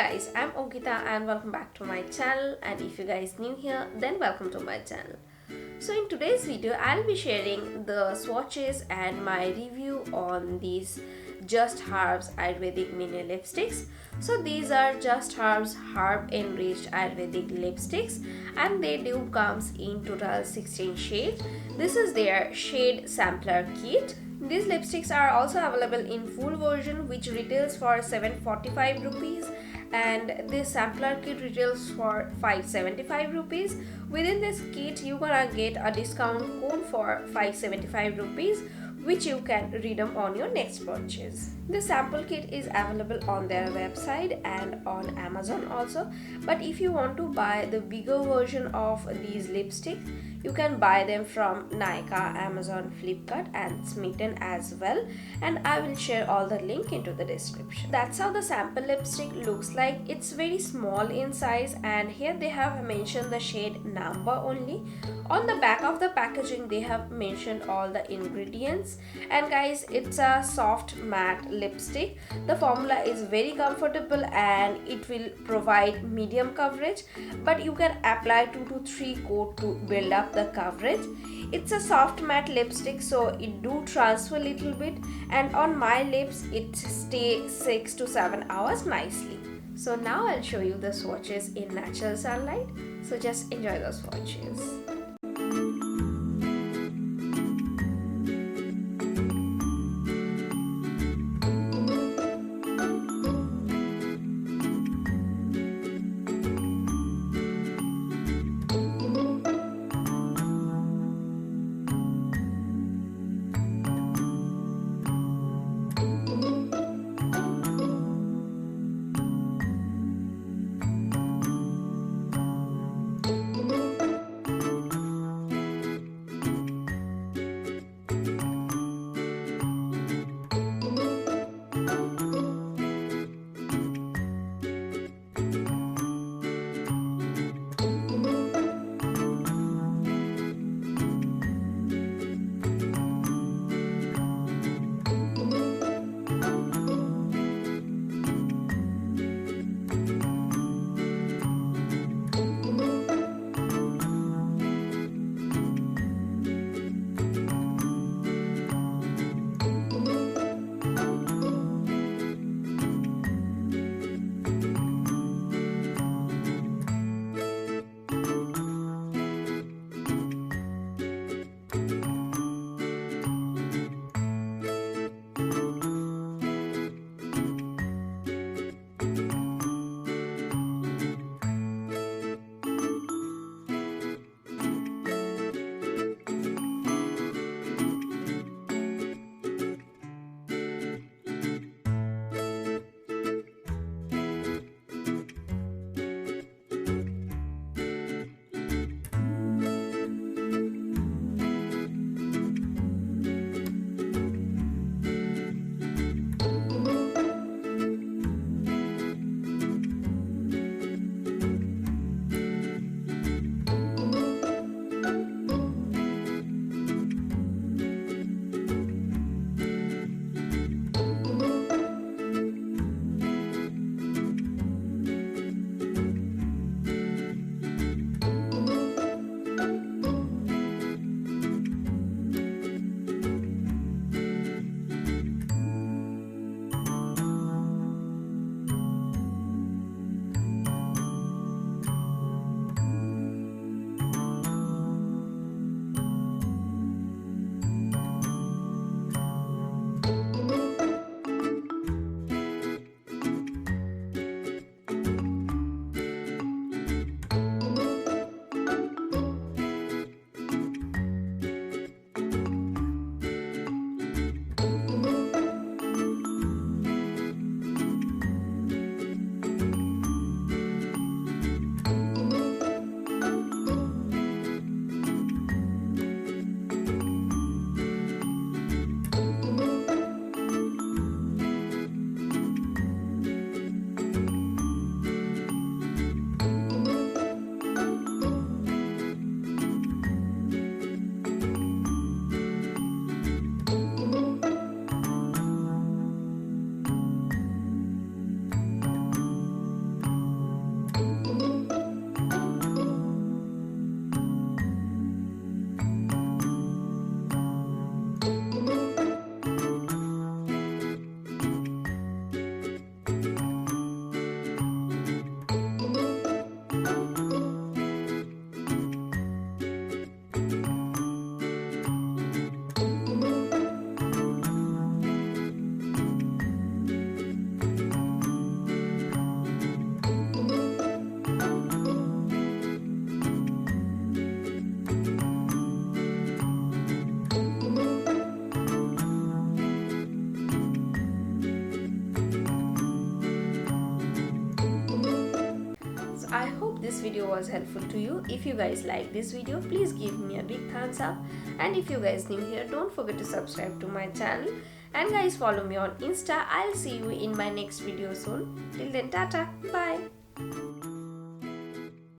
guys, I'm Ankita and welcome back to my channel, and if you guys new here then welcome to my channel. So in today's video I'll be sharing the swatches and my review on these Just Herbs Ayurvedic mini lipsticks. So these are Just Herbs herb enriched Ayurvedic lipsticks and they do comes in total 16 shades. This is their shade sampler kit. These lipsticks are also available in full version which retails for 745 rupees and this sampler kit retails for 575 rupees. Within this kit you gonna get a discount code for 575 rupees which you can redeem on your next purchase. The sample kit is available on their website and on Amazon also, but if you want to buy the bigger version of these lipsticks you can buy them from Nykaa, Amazon, Flipkart and Smitten as well, and I will share all the link into the description. That's how the sample lipstick looks like. It's very small in size and here they have mentioned the shade number only. On the back of the packaging they have mentioned all the ingredients, and guys, it's a soft matte lipstick. The formula is very comfortable and it will provide medium coverage, but you can apply 2 to 3 coat to build up the coverage. It's a soft matte lipstick so it do transfer a little bit, and on my lips it stays 6 to 7 hours nicely. So now I'll show you the swatches in natural sunlight, so just enjoy the swatches. this video was helpful to you. If you guys like this video, please give me a big thumbs up, and if you guys new here, don't forget to subscribe to my channel, and guys follow me on Insta. I'll see you in my next video soon. Till then, tata, bye.